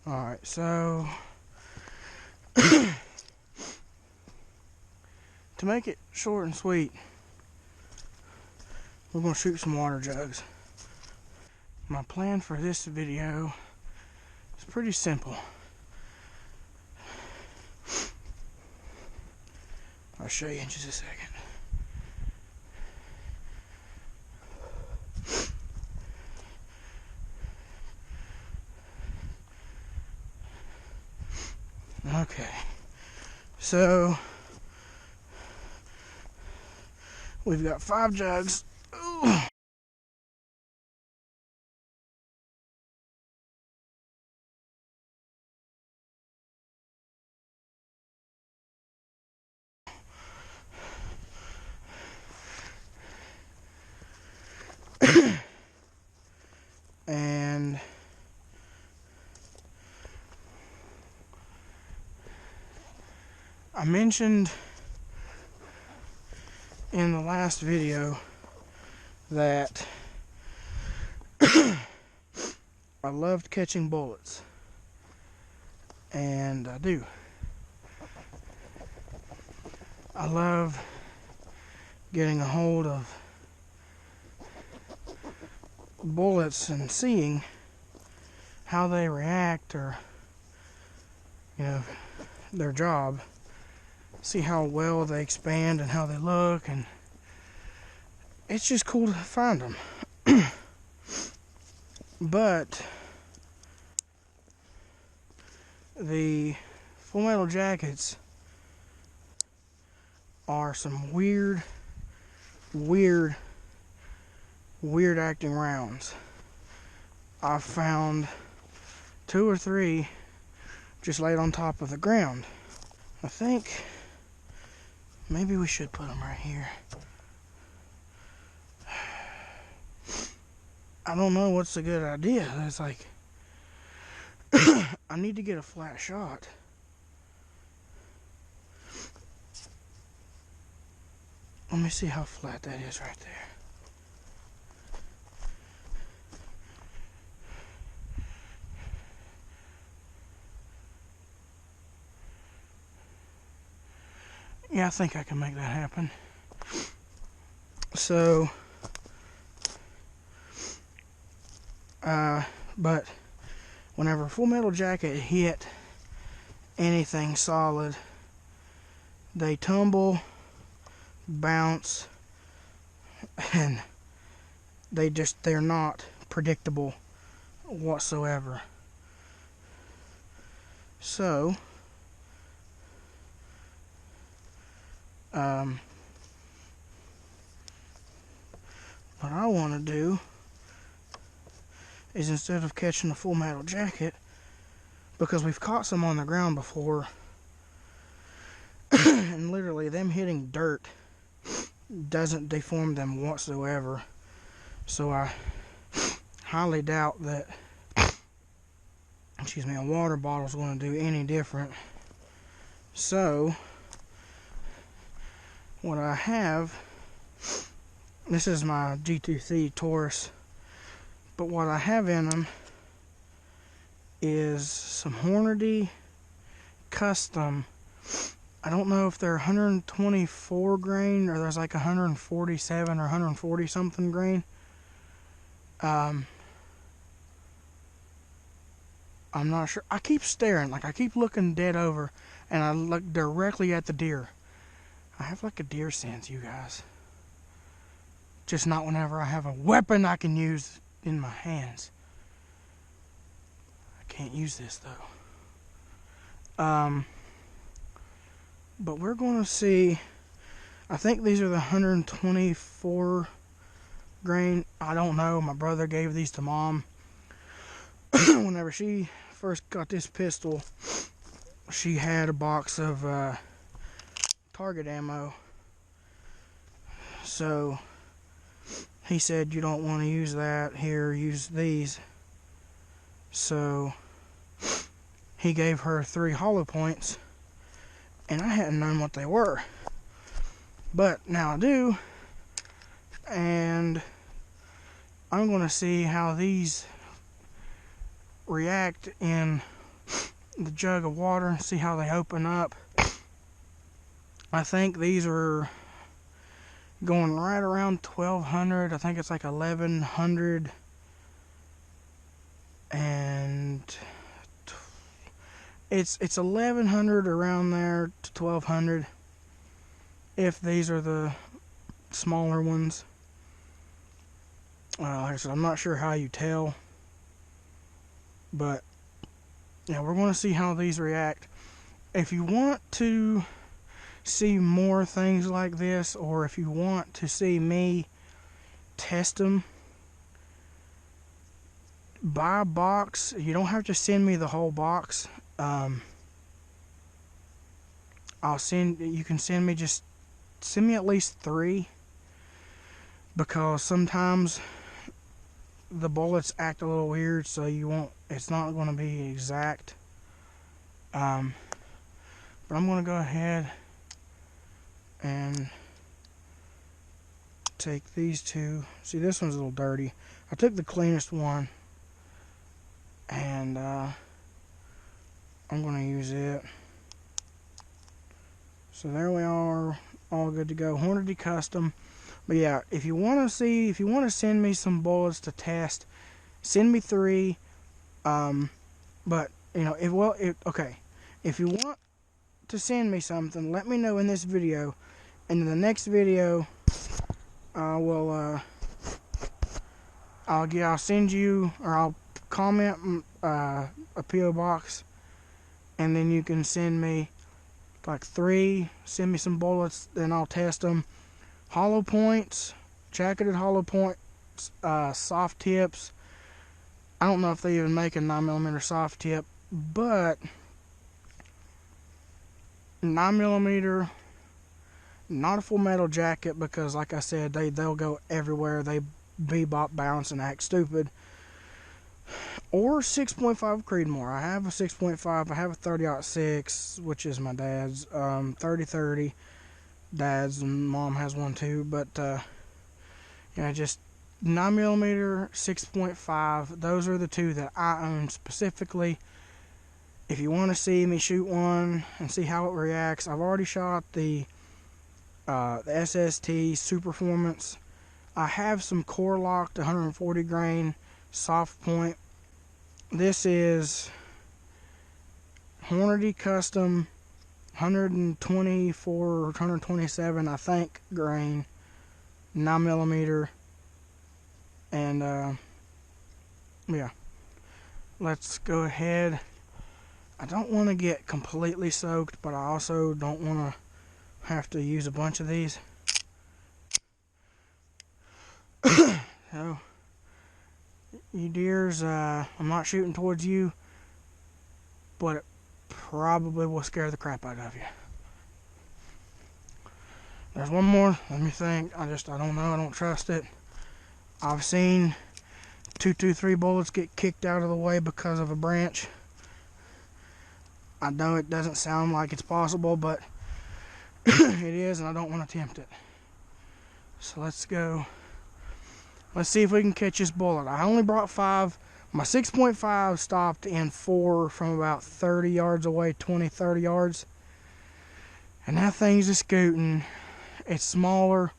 Alright, so to make it short and sweet, we're going to shoot some water jugs. My plan for this video is pretty simple. I'll show you in just a second. Okay, so we've got 5 jugs. Ooh. And I mentioned in the last video that I loved catching bullets, and I do. I love getting a hold of bullets and seeing how they react, or their job, see how well they expand and how they look, and it's just cool to find them. But the Full Metal Jackets are some weird acting rounds. I've found 2 or 3 just laid on top of the ground. I think maybe we should put them right here. I don't know what's a good idea. It's like I need to get a flat shot. Let me see how flat that is right there. Yeah, I think I can make that happen. So, but whenever Full Metal Jacket hit anything solid, they tumble, bounce, and they're not predictable whatsoever. So, what I want to do is, instead of catching a Full Metal Jacket, because we've caught some on the ground before, and literally them hitting dirt doesn't deform them whatsoever, so I highly doubt that a water bottle is going to do any different. So what I have, this is my G2C Taurus, but what I have in them is some Hornady Custom. I don't know if they're 124 grain or there's like 147 or 140 something grain. I'm not sure. I keep staring, like I keep looking dead over, and I look directly at the deer. I have like a deer sense, you guys. Just not whenever I have a weapon I can use in my hands. I can't use this though. But we're going to see. I think these are the 124 grain. I don't know. My brother gave these to Mom. Whenever she first got this pistol, she had a box of target ammo. So he said, you don't want to use that. Here, use these. So he gave her 3 hollow points, and I hadn't known what they were. But now I do, and I'm going to see how these react in the jug of water and see how they open up. I think these are going right around 1200. I think it's like 1100 and it's 1100 around there to 1200 if these are the smaller ones. Like I said, I'm not sure how you tell, but yeah, we're going to see how these react. If you want to see more things like this, or if you want to see me test them, buy a box. You don't have to send me the whole box. You can send me at least 3, because sometimes the bullets act a little weird, so it's not going to be exact. But I'm going to go ahead and take these 2. See, this one's a little dirty. I took the cleanest one, and I'm going to use it. So there we are, all good to go. Hornady Custom. But yeah, if you want to send me some bullets to test, send me 3. But you know, if you want to send me something, let me know in this video, and in the next video, I'll send you, or I'll comment a PO box, and then you can send me like 3. Send me some bullets, then I'll test them. Hollow points, jacketed hollow points, soft tips. I don't know if they even make a 9mm soft tip, but 9mm, not a full metal jacket, because like I said, they'll go everywhere. They bebop, bounce, and act stupid. Or 6.5 Creedmoor. I have a 6.5. I have a 30-06, which is my dad's. 30-30. Dad's, and Mom has one too. But just 9mm, 6.5. Those are the 2 that I own specifically. If you want to see me shoot one and see how it reacts, I've already shot the SST Superformance. I have some core locked 140 grain soft point. This is Hornady Custom 124 or 127, I think, grain, 9mm. And yeah, let's go ahead. I don't want to get completely soaked, but I also don't want to have to use a bunch of these. So, you deers, I'm not shooting towards you, but it probably will scare the crap out of you. There's one more. Let me think. I don't know. I don't trust it. I've seen 223 bullets get kicked out of the way because of a branch. I know it doesn't sound like it's possible, but it is, and I don't want to tempt it. So let's go. Let's see if we can catch this bullet. I only brought 5. My 6.5 stopped in 4 from about 30 yards away, 20, 30 yards. And that thing's a scooting. It's smaller.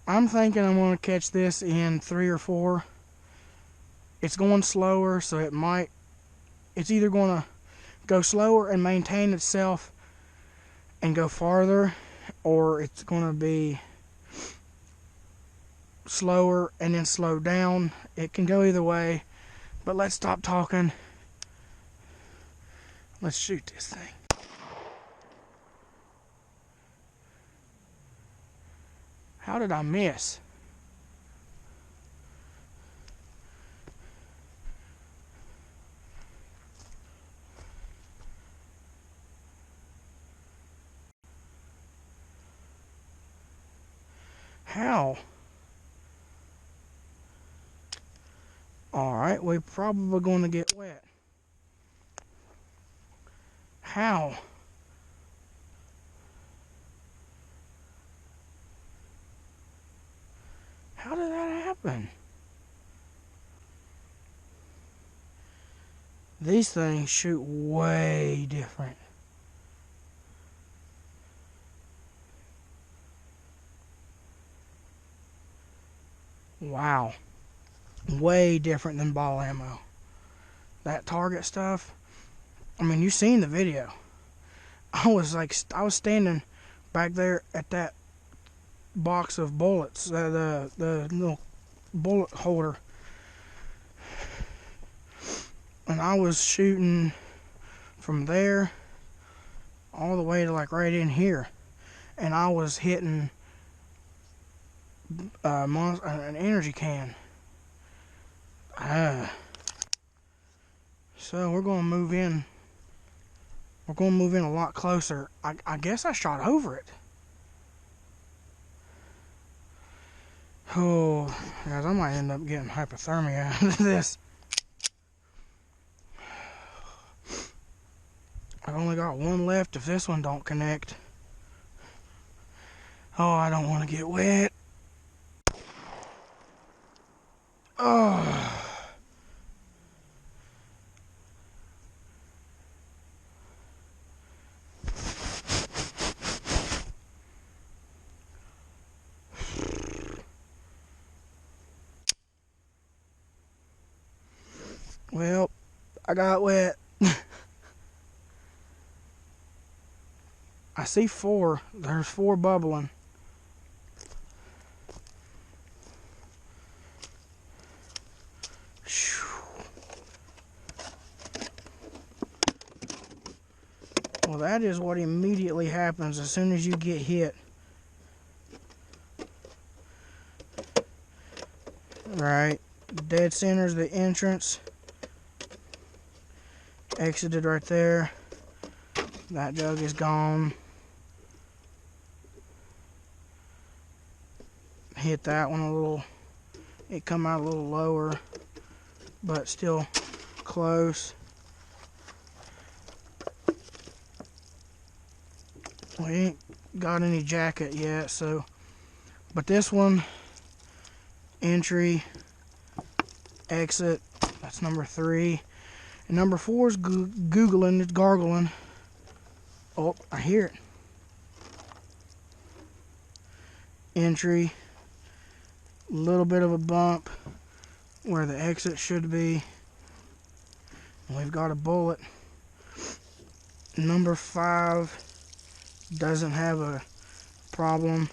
I'm thinking I'm going to catch this in 3 or 4. It's going slower, so it's either going to go slower and maintain itself and go farther, or it's going to be slower and then slow down. It can go either way, but let's stop talking. Let's shoot this thing. How did I miss? How? Alright, we're probably going to get wet. How? How did that happen? These things shoot way different. Wow. Way different than ball ammo. That target stuff, I mean, you've seen the video. I was standing back there at that box of bullets, the little bullet holder, and I was shooting from there all the way to like right in here, and I was hitting an energy can. So we're gonna move in. We're gonna move in a lot closer. I guess I shot over it. Oh, guys, I might end up getting hypothermia out of this. I've only got one left if this one don't connect. Oh, I don't want to get wet. Oh. Well, I got wet. I see 4. There's 4 bubbling. Well, that is what immediately happens as soon as you get hit. Right. Dead center's the entrance. Exited right there. That jug is gone. Hit that one a little. It come out a little lower, but still close. We ain't got any jacket yet, so. But this one, entry, exit, that's number 3. And number 4 is googling, it's gargling. Oh, I hear it. Entry, a little bit of a bump where the exit should be. And we've got a bullet. Number 5 doesn't have a problem.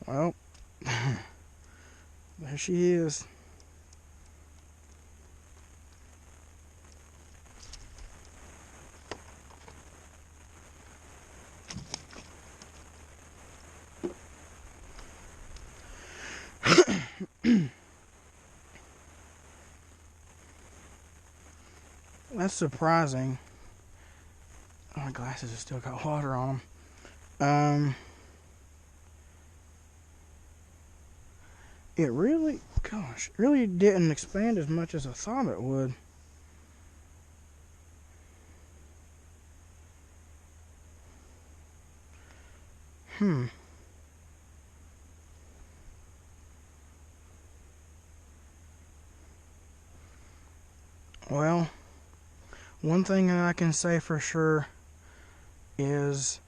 Well, there she is. That's surprising. Oh, my glasses have still got water on them. It really, gosh, really didn't expand as much as I thought it would. Well, one thing that I can say for sure is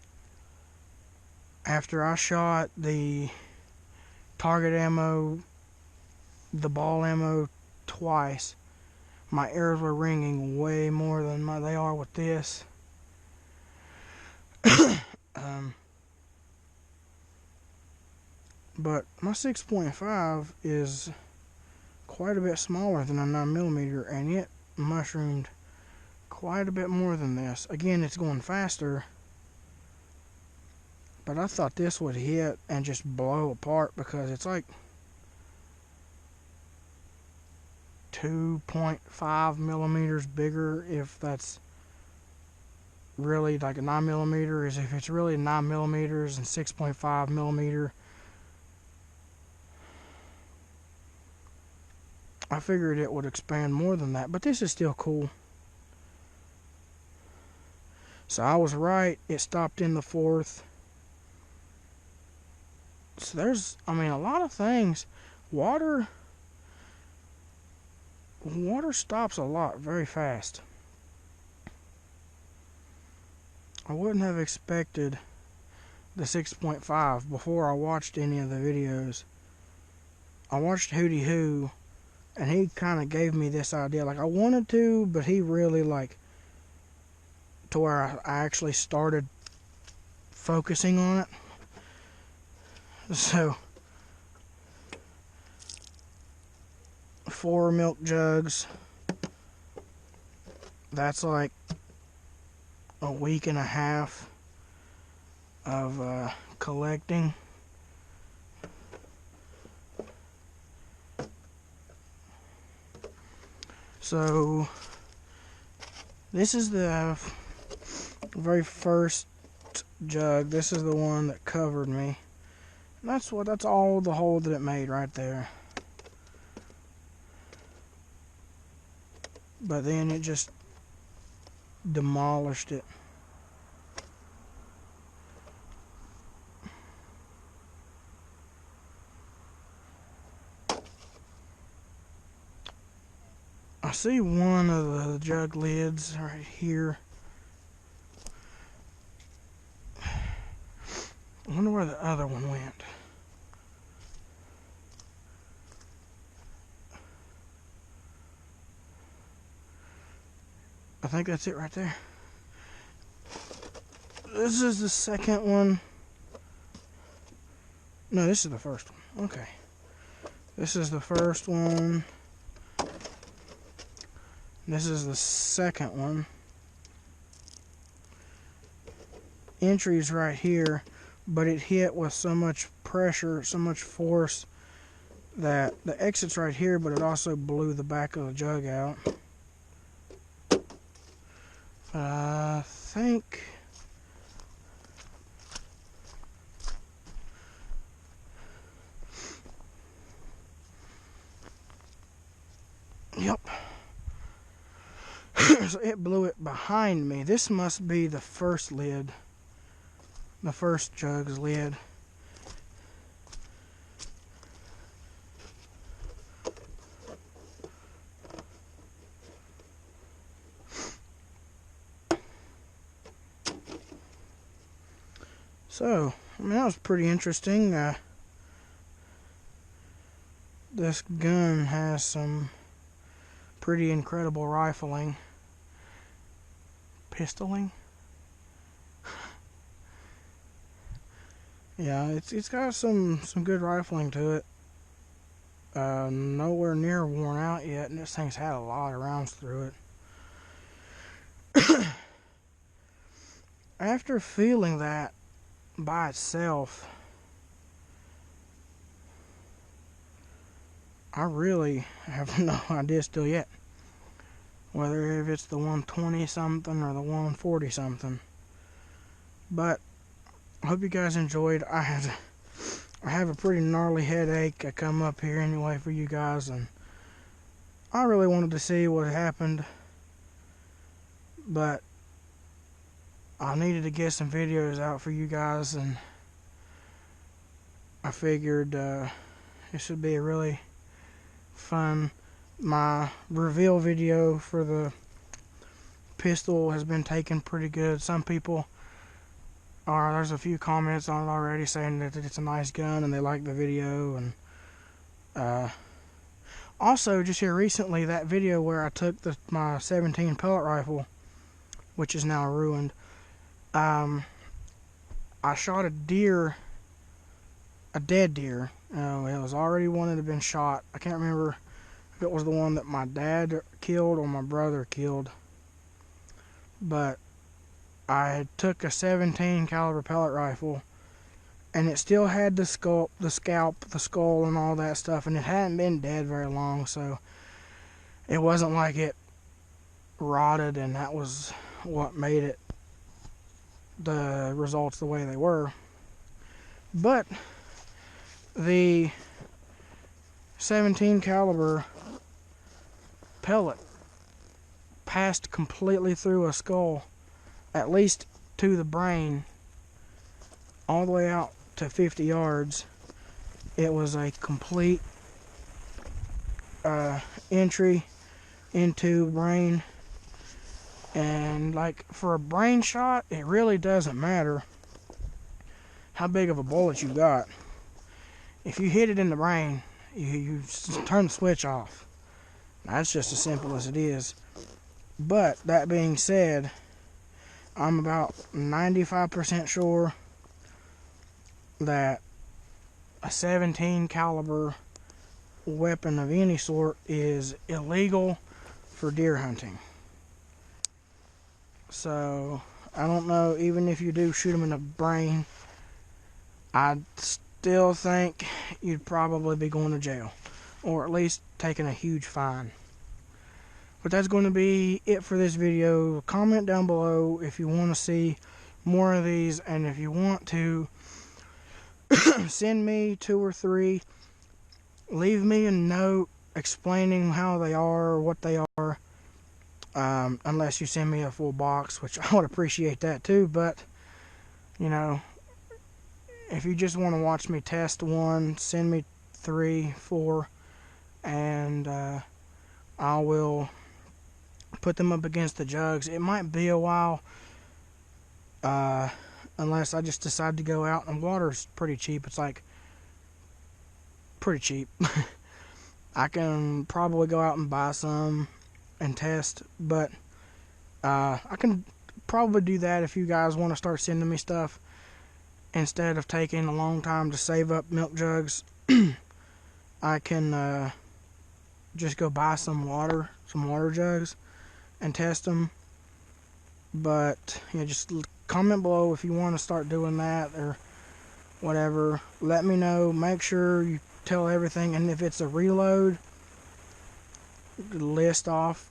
after I shot the target ammo, the ball ammo twice, my ears were ringing way more than they are with this. But my 6.5 is quite a bit smaller than a 9mm, and it mushroomed quite a bit more than this. Again, it's going faster, but I thought this would hit and just blow apart because it's like 2.5 millimeters bigger, if that's really like a 9mm is if it's really 9mm and 6.5mm. I figured it would expand more than that, but this is still cool. So I was right, it stopped in the 4th. So there's, I mean, a lot of things. Water stops a lot very fast. I wouldn't have expected the 6.5 before I watched any of the videos. I watched Hootie Who, and he kind of gave me this idea. Like, I wanted to, but he really, like, to where I actually started focusing on it. So, 4 milk jugs. That's like a week and a half of collecting. So this is the very first jug. This is the one that covered me. And that's all the hole that it made right there. But then it just demolished it. I see one of the jug lids right here. I wonder where the other one went. I think that's it right there. This is the second one. No, this is the first one. Okay. This is the first one. This is the second one. Entry's right here, but it hit with so much pressure, so much force, that the exit's right here, but it also blew the back of the jug out. I think yep. So it blew it behind me. This must be the first lid. The first jug's lid. So, I mean, that was pretty interesting. This gun has some pretty incredible rifling. Pistoling? Yeah, it's got some good rifling to it. Nowhere near worn out yet, and this thing's had a lot of rounds through it. After feeling that by itself, I really have no idea still yet whether if it's the 120 something or the 140 something. But I hope you guys enjoyed. I have a pretty gnarly headache. I come up here anyway for you guys, and I really wanted to see what happened, but I needed to get some videos out for you guys, and I figured this would be a really fun. My reveal video for the pistol has been taken pretty good. Some people there's a few comments on it already saying that it's a nice gun and they like the video. And also, just here recently, that video where I took my 17 pellet rifle, which is now ruined, I shot a deer, a dead deer. It was already one that had been shot. I can't remember if it was the one that my dad killed or my brother killed, but I took a 17 caliber pellet rifle, and it still had the skull, and all that stuff, and it hadn't been dead very long, so it wasn't like it rotted, and that was what made it the results the way they were. But the 17 caliber pellet passed completely through a skull, at least to the brain, all the way out to 50 yards. It was a complete entry into brain. And like for a brain shot, it really doesn't matter how big of a bullet you got. If you hit it in the brain, you turn the switch off. That's just as simple as it is. But that being said, I'm about 95% sure that a 17 caliber weapon of any sort is illegal for deer hunting. So I don't know, even if you do shoot them in the brain, I still think you'd probably be going to jail, or at least taking a huge fine. But that's going to be it for this video. Comment down below if you want to see more of these, and if you want to send me 2 or 3, leave me a note explaining how they are or what they are, unless you send me a full box, which I would appreciate that too. But you know, if you just want to watch me test one, send me 3, 4, and I will put them up against the jugs. It might be a while, unless I just decide to go out, and water's pretty cheap. It's like pretty cheap. I can probably go out and buy some and test, but I can probably do that if you guys want to start sending me stuff instead of taking a long time to save up milk jugs. I can just go buy some water jugs and test them. But yeah, just comment below if you want to start doing that or whatever. Let me know. Make sure you tell everything, and if it's a reload, list off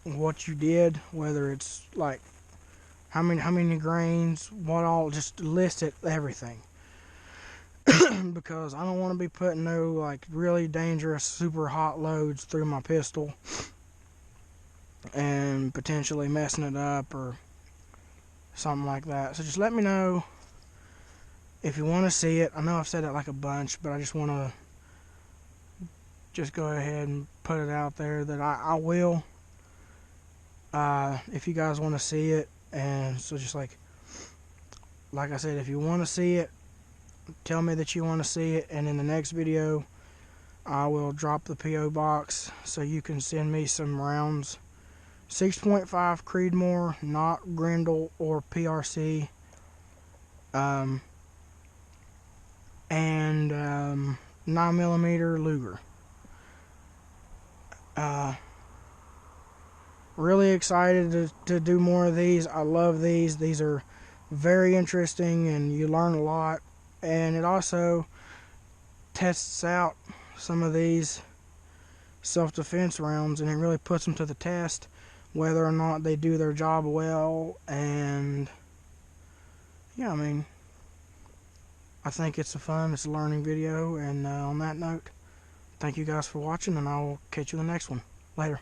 what you did, whether it's like how many grains, what all, just list it, everything. Because I don't want to be putting no like really dangerous super hot loads through my pistol and potentially messing it up or something like that. So just let me know if you want to see it. I know I've said it like a bunch, but I just want to just go ahead and put it out there that I will, if you guys want to see it. And so just like I said, if you want to see it, tell me that you want to see it, and in the next video I will drop the P.O. box so you can send me some rounds. 6.5 Creedmoor, not Grendel or PRC, and 9mm Luger. Really excited to do more of these. I love these. These are very interesting, and you learn a lot. And it also tests out some of these self-defense rounds, and it really puts them to the test, whether or not they do their job well. And yeah, I mean, I think it's a learning video. And on that note, thank you guys for watching, and I will catch you in the next one. Later.